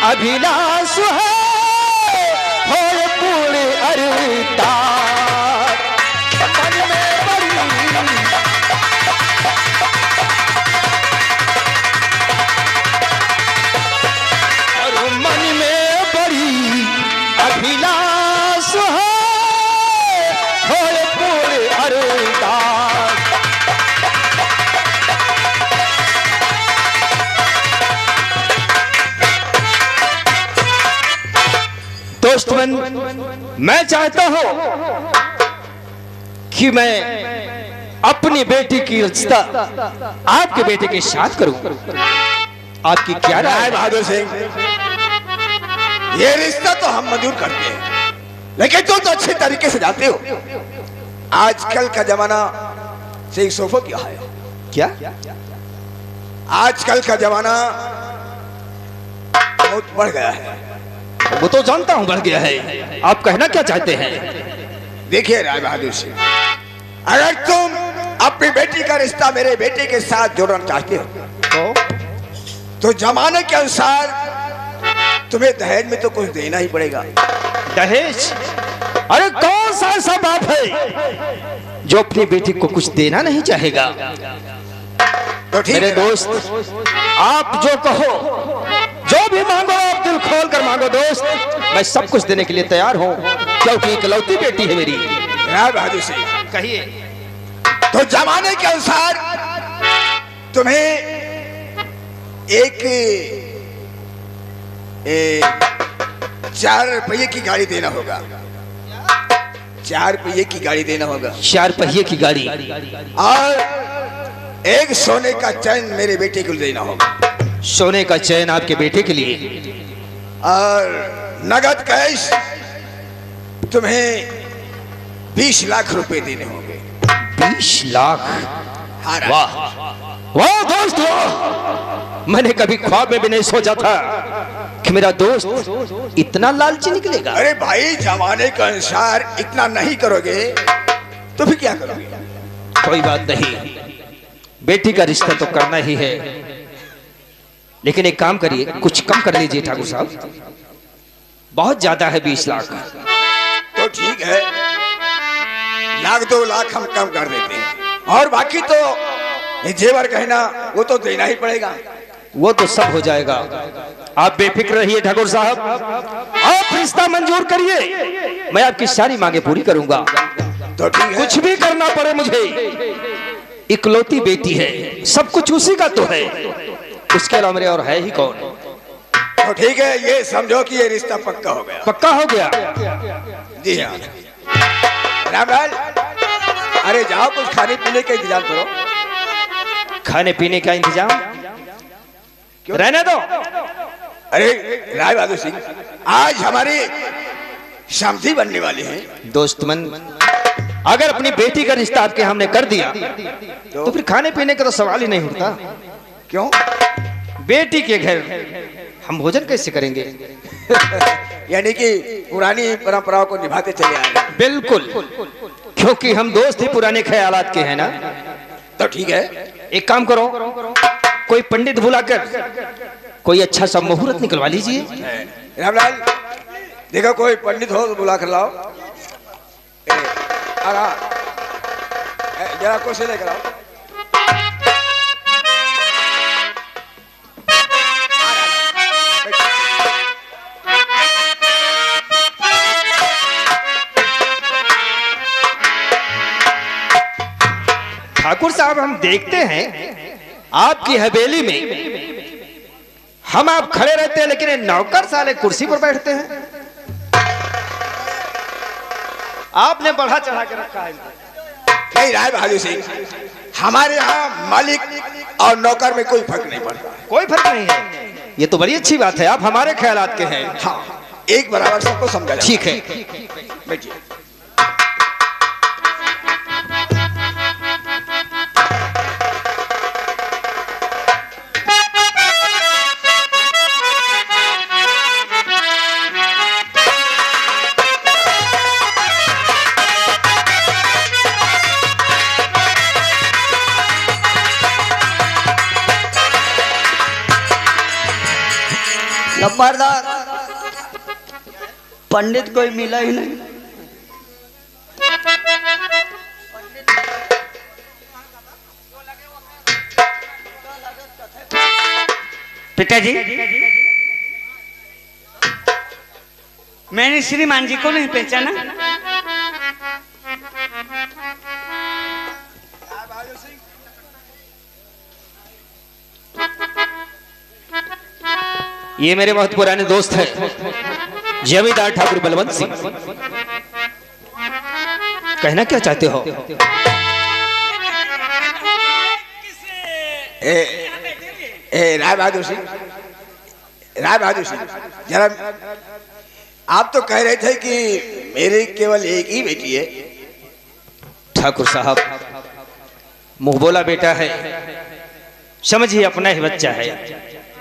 अभिलाष है हो पूर्ण अरता मन में बड़ी और मन में बड़ी अभिलाष है हो पूर्ण अरता। दोस्तमन, मैं चाहता हूं कि मैं अपनी बेटी की रिश्ता आपके बेटे के साथ करूं। आपकी क्या राय है बहादुर सिंह? ये रिश्ता तो हम मंजूर करते हैं, लेकिन तुम तो अच्छे तरीके से जानते हो आजकल का जमाना से सोफो क्या है। क्या आजकल का जमाना बहुत बढ़ गया है। वो तो जानता हूं बढ़ गया है, आप कहना क्या चाहते हैं? देखिए राय बहादुर सिंह, अगर तुम अपनी बेटी का रिश्ता मेरे बेटे के साथ जोड़ना चाहते हो तो जमाने के अनुसार तुम्हें दहेज में तो कुछ देना ही पड़ेगा। दहेज? अरे कौन सा ऐसा बाप है जो अपनी बेटी को कुछ देना नहीं चाहेगा? तो ठीक मेरे दोस्त, आप जो कहो, जो भी मांगो आप दिल खोल कर मांगो दोस्त, मैं सब कुछ देने के लिए तैयार हूं, क्योंकि इकलौती बेटी है मेरी। राय बहादुर सिंह, कहिए। तो जमाने के अनुसार तुम्हें एक 4 पहिए की गाड़ी देना होगा। 4 पहिए की गाड़ी देना होगा। 4 पहिए की गाड़ी और एक सोने का चैन मेरे बेटे को देना होगा। सोने का चैन आपके बेटे के लिए, और नगद कैश तुम्हें 20 लाख रुपए देने होंगे। 20 लाख? वाह वाह दोस्त वाह! मैंने कभी ख्वाब में भी नहीं सोचा था कि मेरा दोस्त इतना लालची निकलेगा। अरे भाई, जमाने के अनुसार इतना नहीं करोगे तो फिर क्या करोगे? कोई बात नहीं, बेटी का रिश्ता तो करना ही है, लेकिन एक काम करिए, कुछ कम कर लीजिए ठाकुर साहब, बहुत ज्यादा है 20 लाख। तो ठीक है, 1-2 लाख हम कम कर देते हैं, और बाकी तो ये जेवर कहना वो तो देना ही पड़ेगा। वो तो सब हो जाएगा, आप बेफिक्र रहिए ठाकुर साहब, आप रिश्ता मंजूर करिए, मैं आपकी सारी मांगे पूरी करूंगा। तो ठीक है, कुछ भी करना पड़े मुझे, इकलौती बेटी है, सब कुछ उसी का तो है, उसके अलावा मेरे और है ही कौन। तो ठीक है, ये समझो कि ये रिश्ता पक्का हो गया। पक्का हो गया? जी हाँ। रामलाल, अरे जाओ, कुछ खाने पीने का इंतजाम करो। खाने पीने का इंतजाम रहने दो। अरे राय बहादुर सिंह, आज हमारी समधी बनने वाली है। दोस्तमन, अगर अपनी बेटी का रिश्ता आपके हमने कर दिया तो फिर खाने पीने का तो सवाल ही नहीं उठता। क्यों? बेटी के घर हम भोजन कैसे करेंगे? यानी कि पुरानी परंपराओं को निभाते चले आ रहे। बिल्कुल, क्योंकि हम दोस्त ही पुराने ख्यालात के हैं ना। तो ठीक है, एक काम करो, कोई पंडित बुलाकर कोई अच्छा सा मुहूर्त निकलवा लीजिए। रामलाल, देखो कोई पंडित हो तो बुला कर लाओ। जरा कुछ लेकर आओ। ठाकुर साहब, हम देखते हैं आपकी हवेली में हम आप खड़े रहते हैं, लेकिन नौकर साले कुर्सी पर बैठते हैं। आपने बढ़ा चढ़ा के रखा है। नहीं राय बहादुर सिंह, हमारे यहाँ मालिक और नौकर में कोई फर्क नहीं पड़ता। कोई फर्क नहीं है, ये तो बड़ी अच्छी बात है, आप हमारे ख्यालात के हैं। हाँ, एक बराबर सबको समझा। ठीक है, बैठिए। नंबरदार पंडित कोई मिला ही नहीं। पिताजी, मैंने श्रीमान जी को नहीं पहचाना। ये मेरे बहुत पुराने दोस्त हैं, जमींदार ठाकुर बलवंत सिंह। कहना क्या चाहते हो? राय बहादुर सिंह, राय बहादुर सिंह, जरा आप तो कह रहे थे कि मेरी केवल एक ही बेटी है। ठाकुर साहब, मुंह बोला बेटा है, समझिए अपना ही बच्चा है।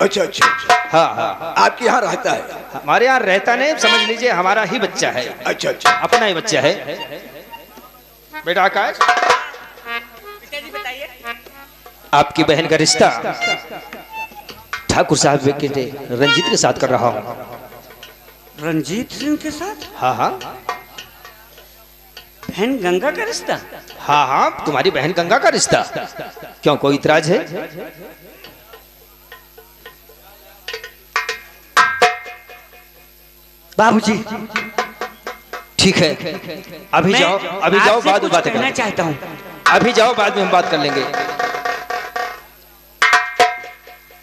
अच्छा अच्छा अच्छा, हाँ हाँ, आपके यहाँ रहता है? हमारे यहाँ रहता नहीं, समझ लीजिए हमारा ही बच्चा है। अच्छा अच्छा, अपना ही बच्चा है। बेटा आकाश, पिताजी बताइए। आपकी बहन का रिश्ता ठाकुर साहब के बेटे रंजीत के साथ कर रहा हूँ। रंजीत सिंह के साथ? हाँ हाँ बहन गंगा का रिश्ता? हाँ हाँ, तुम्हारी बहन गंगा का रिश्ता। क्यों, कोई इतराज है? बाबूजी ठीक है, अभी जाओ, अभी जाओ, बाद में बातें कहना करेंगे। चाहता हूँ। अभी जाओ, बाद में हम बात कर लेंगे।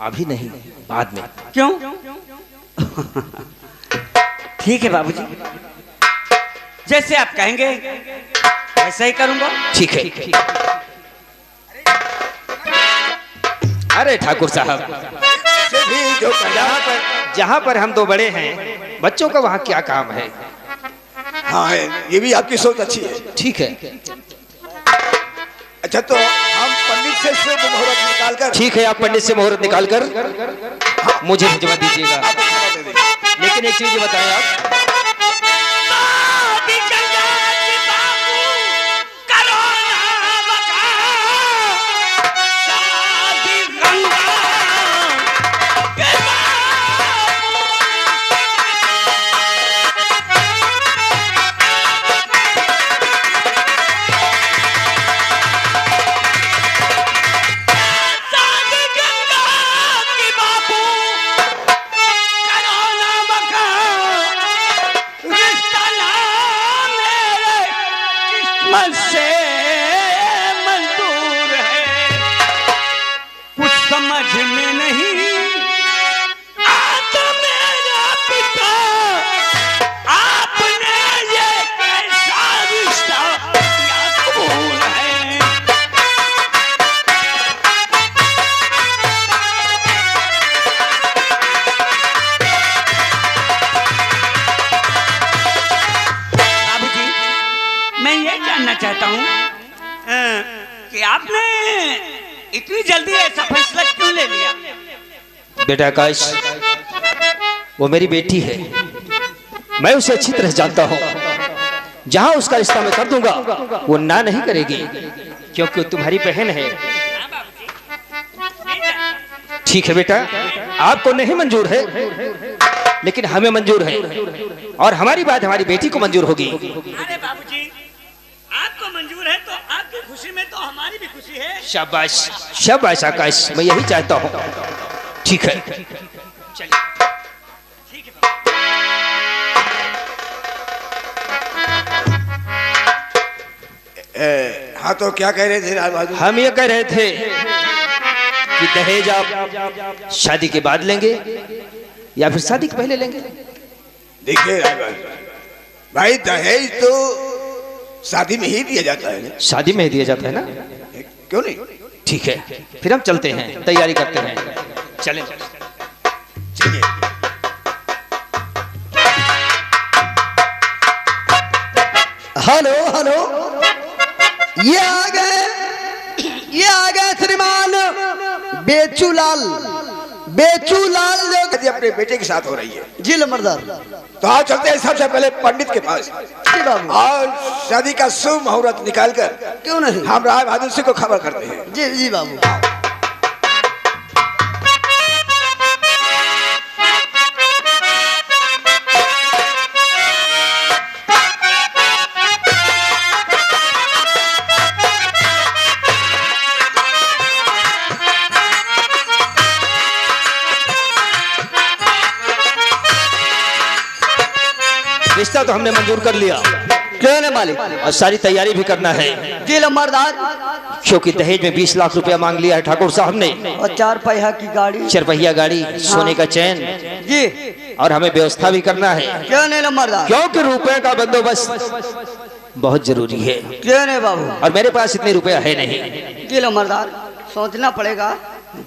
अभी नहीं, बाद में। क्यों? ठीक है बाबूजी, जैसे आप कहेंगे वैसा ही करूंगा। ठीक है। अरे ठाकुर साहब, से भी जो जहाँ पर हम दो बड़े हैं, बच्चों का वहाँ क्या काम है? हाँ है, ये भी आपकी सोच अच्छी है। ठीक है, अच्छा तो हम पंडित से शुभ मुहूर्त निकालकर, ठीक है, आप पंडित से मुहूर्त निकालकर मुझे भिजवा दीजिएगा। आपको खबर दे देंगे। लेकिन एक चीज बताएं आप, से मंजूर है, कुछ समझ में नहीं आता मेरा पिता, आपने ये कैसा रिश्ता किया कबूल है। बाबूजी, मैं ये जानना चाहता हूँ कि आपने इतनी जल्दी ऐसा फैसला क्यों ले लिया? बेटा आकाश, वो मेरी बेटी है, मैं उसे अच्छी तरह जानता हूँ। जहाँ उसका रिश्ता मैं कर दूंगा, वो ना नहीं करेगी, क्योंकि वो तुम्हारी बहन है। ठीक है बेटा, आपको नहीं मंजूर है, लेकिन हमें मंजूर है, और हमारी बात हमारी बेटी को मंजूर होगी। अरे बाबूजी, आपको मंजूर है तो आपकी खुशी में तो हमारी भी खुशी है। शाबाश शाबाश आकाश, मैं यही चाहता हूँ। ठीक है, चलिए, ठीक है बाबू। हाँ तो क्या कह रहे थे राय बहादुर? हम ये कह रहे थे कि दहेज आप शादी के बाद लेंगे या फिर शादी के पहले लेंगे? देखिए राय बहादुर भाई, दहेज तो शादी में ही दिया जाता है ना? शादी में ही दिया जाता है ना? क्यों नहीं? ठीक है, फिर हम चलते हैं, तैयारी करते हैं, चलें। चलिए। हेलो हेलो, ये आ गए श्रीमान बेचूलाल। बेचूलाल जो यदि अपने बेटे के साथ हो रही है जी नंबरदार। तो आज चलते हैं सबसे पहले पंडित के पास, जी बाबू, और शादी का शुभ मुहूर्त निकालकर क्यों नहीं? हम राय बहादुर सिंह को खबर करते हैं। जी जी बाबू। रिश्ता तो हमने मंजूर कर लिया क्यों नहीं मालिक? और सारी तैयारी भी करना है, जी लंबरदार। क्योंकि दहेज में 20 लाख रुपया मांग लिया है ठाकुर साहब ने। और 4 पहिया की गाड़ी। 4 पहिया गाड़ी, सोने का चैन, जी और हमें व्यवस्था भी करना है, क्यों नहीं लंबरदार? क्योंकि रुपए का बंदोबस्त बहुत जरूरी है क्यों नहीं बाबू? और मेरे पास इतने रुपया है नहीं। जी लंबरदार, सोचना पड़ेगा।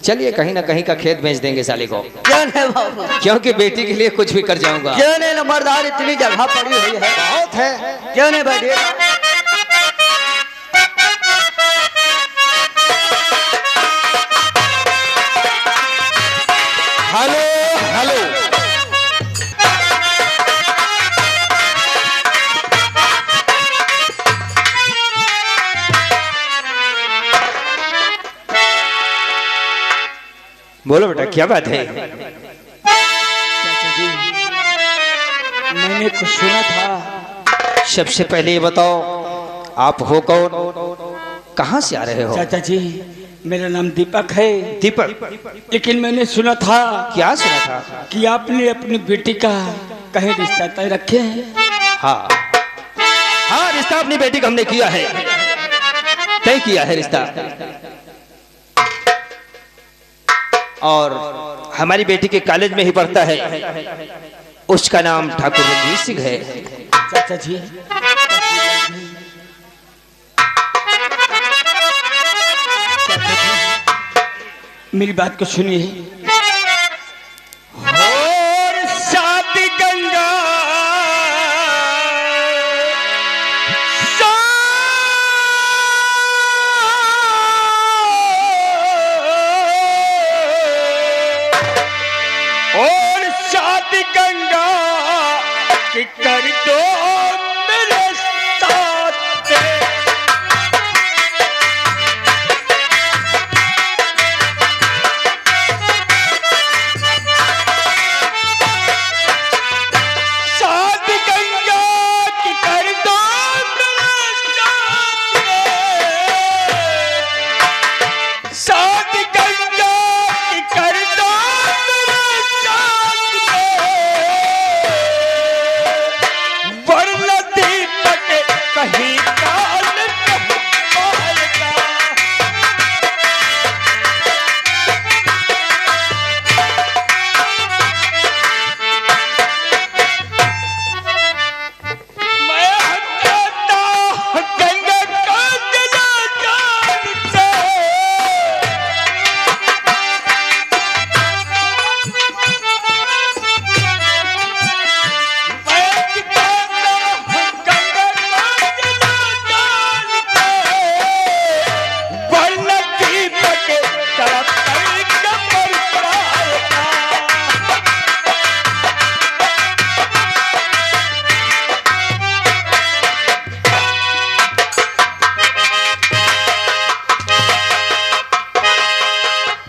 चलिए कहीं ना कहीं का खेत बेच देंगे साले को, क्यों नहीं बाबू? क्योंकि बेटी के लिए कुछ भी कर जाऊंगा। क्यों नहीं लंबरदार, इतनी जगह पड़ी हुई है। बहुत है। क्यों नहीं बैठिए? हेलो हेलो, बोलो बेटा क्या बात है? चाचा जी, मैंने कुछ सुना था। सबसे पहले ये बताओ आप हो कौन, कहाँ से आ रहे हो? चाचा जी, मेरा नाम दीपक है। दीपक, लेकिन मैंने सुना था क्या सुना था? कि आपने अपनी बेटी का कहीं रिश्ता तय रखे हैं। हाँ हाँ, रिश्ता अपनी बेटी का हमने किया है, तय किया है रिश्ता। और हमारी बेटी के कॉलेज में ही पढ़ता है, उसका नाम ठाकुर रणजीत सिंह है। चाचा जी, मेरी बात को सुनिए। और शादी गंगा और शादी गंगा कि कर दो मेरे साथ। शादी गंगा कि कर दो मेरे साथ। शादी गंगा कि कर दो मेरे साथ। वरना दीपक कहीं काल मारेगा। मैं हटाता गंगा का दिला जान से। मैं हटाता गंगा का दिला जान से। वरना दीपक तड़प कर मर जाएगा।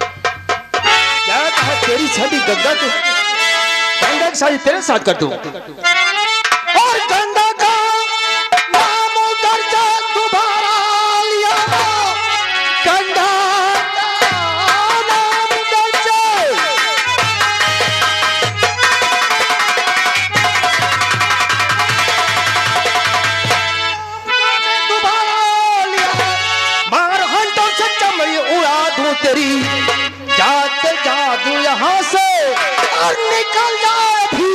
क्या कहा? तेरी शादी गंगा के, गंगा की शादी तेरे साथ कर दूं और गंगा का नाम दर्जा तुम्हारा लिया। गंगा का नाम दर्जा तुम्हारा लिया। मार हंटों से चमड़ी उड़ा दूं तेरी, जाते जादू यहाँ से और निकल जाए भी।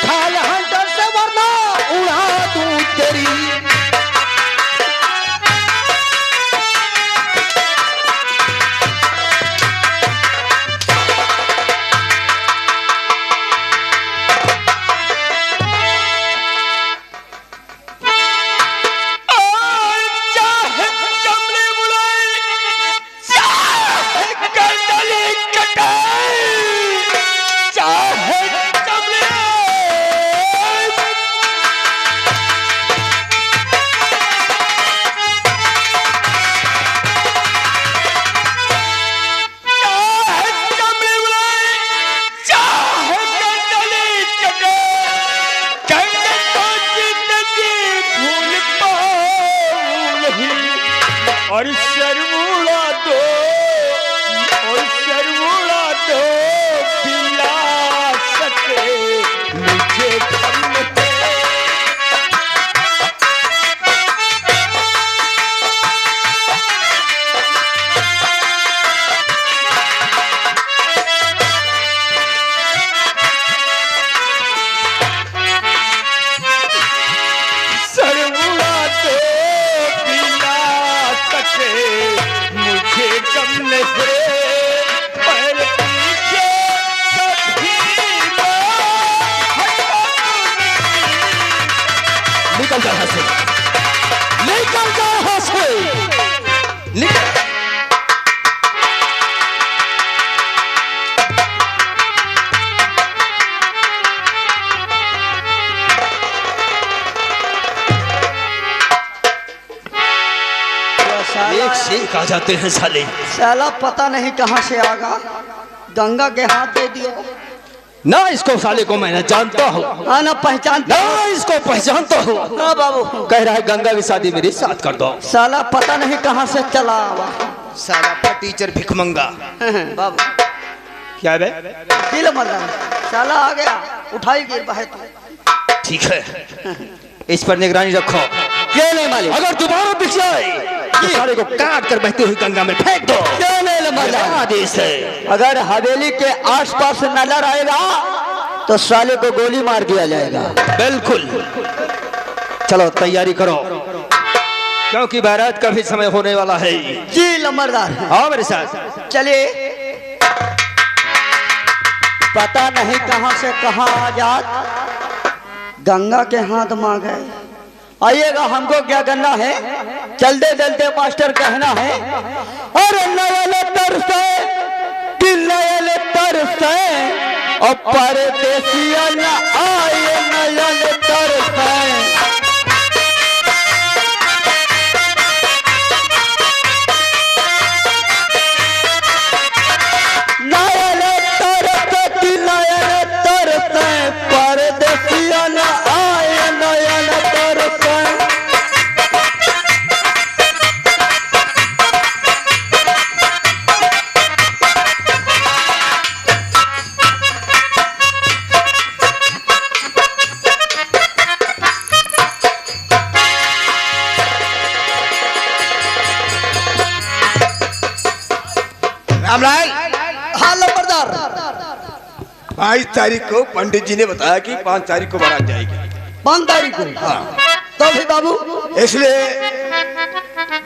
खाल हंटर से आ जाते हैं साले। साला पता नहीं कहाँ से आगा, गंगा के हाथ दे दियो। ना इसको साले को मैं जानता हूँ, हाँ ना पहचानता ना इसको पहचानता हूँ। हाँ बाबू, कह रहा है गंगा की शादी मेरे साथ कर दो। साला पता नहीं कहाँ से चला आवा। साला टीचर भिखमंगा। बाबू क्या बे? दिल मर्दान, साला आ गया, उठाई गिर बहे तो। ठीक है, इस पर निगरानी रखो। क्यों नहीं मालिक? अगर दोबारा दिख जाए इस साले को काट कर बहती हुई गंगा में फेंक दो। क्यों नहीं मर्दान? आदेश है। अगर हवेली के आसपास नजर आएगा तो साले को गोली मार दिया जाएगा। बिल्कुल, चलो तैयारी करो, क्योंकि बारात का भी समय होने वाला है। जी लंबरदार, आओ मेरे साथ। चलिए। पता नहीं कहाँ से कहाँ आजाद गंगा के हाथ मां गए। आइएगा, हमको क्या करना है, चलते चलते मास्टर कहना है, अरे नयल तरसे कि नयल तरसे और परदेसिया न आए नयल तरसे। रामलाल, हाँ लंबरदार। 22 तारीख को पंडित जी ने बताया कि 5 तारीख को बारात जाएगी। 5 तारीख को? हाँ, तो फिर बाबू इसलिए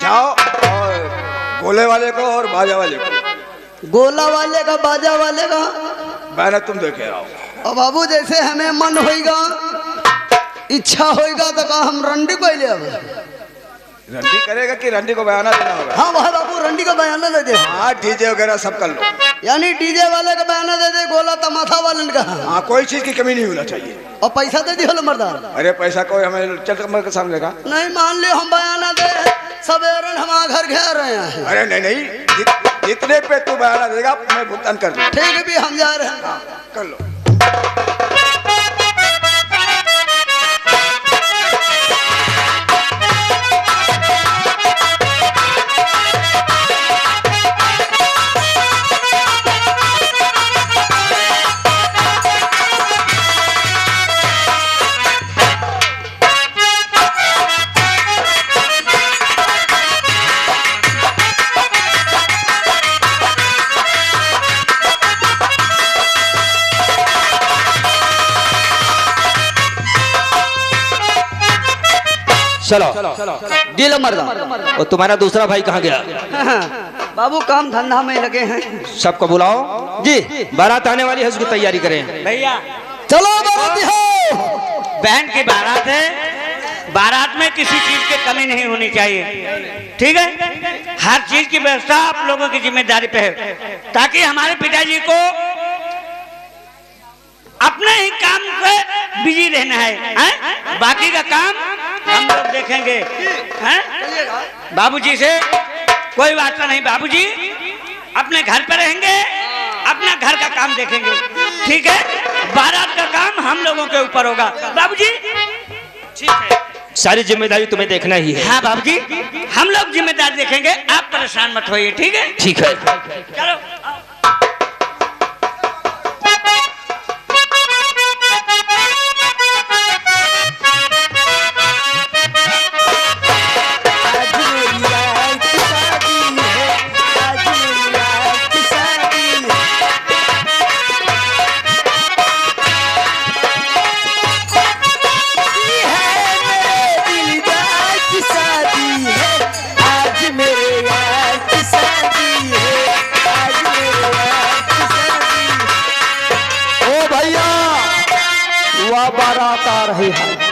जाओ और गोले वाले को और बाजा वाले को, गोला वाले का बाजा वाले का मैंने तुम देखे आओ। और बाबू जैसे हमें मन होएगा, इच्छा होएगा तो का हम रंडी को ले आवे। रंडी करेगा कि रंडी को बयाना देना होगा? हाँ वह बाबू रंडी का बयाना दे दे। हाँ, डीजे वगैरह सब कर लो। यानी डीजे वाले का बयाना दे दे, गोला तमाथा वाले का। हाँ, कोई चीज की कमी नहीं होना चाहिए। और पैसा दे दियो मर्दार। अरे पैसा कोई हमें चल कर सामने का नहीं, मान लियो हम बयाना दे, सवेरे हमारा घर घेर रहे हैं। अरे नहीं नहीं, जितने पे तू बयाना देगा मैं भुगतान कर दूँ। ठीक है, भी हम जा रहे हैं। कर लो। चलो दिल मर्दा। और तुम्हारा दूसरा भाई कहाँ गया? बाबू काम धंधा में लगे हैं। सबको बुलाओ जी, बारात आने वाली है, उसकी तैयारी करें। भैया चलो बाराती हो। बहन की बारात है, बारात में किसी चीज की कमी नहीं होनी चाहिए, ठीक है? हर चीज की व्यवस्था आप लोगों की जिम्मेदारी पे है, ताकि हमारे पिताजी को अपने ही काम पे बिजी रहना है? बाकी का काम हम लोग देखेंगे, हैं? बाबूजी से कोई वास्ता नहीं, बाबूजी अपने घर पे रहेंगे, अपना घर का काम देखेंगे, ठीक है? बारात का काम हम लोगों के ऊपर होगा, बाबूजी। ठीक है, सारी जिम्मेदारी तुम्हें देखना ही है। हाँ बाबूजी, हम लोग जिम्मेदारी देखेंगे, आप परेशान मत होइए, ठीक है? ठीक है, चलो। बारात आ रही है।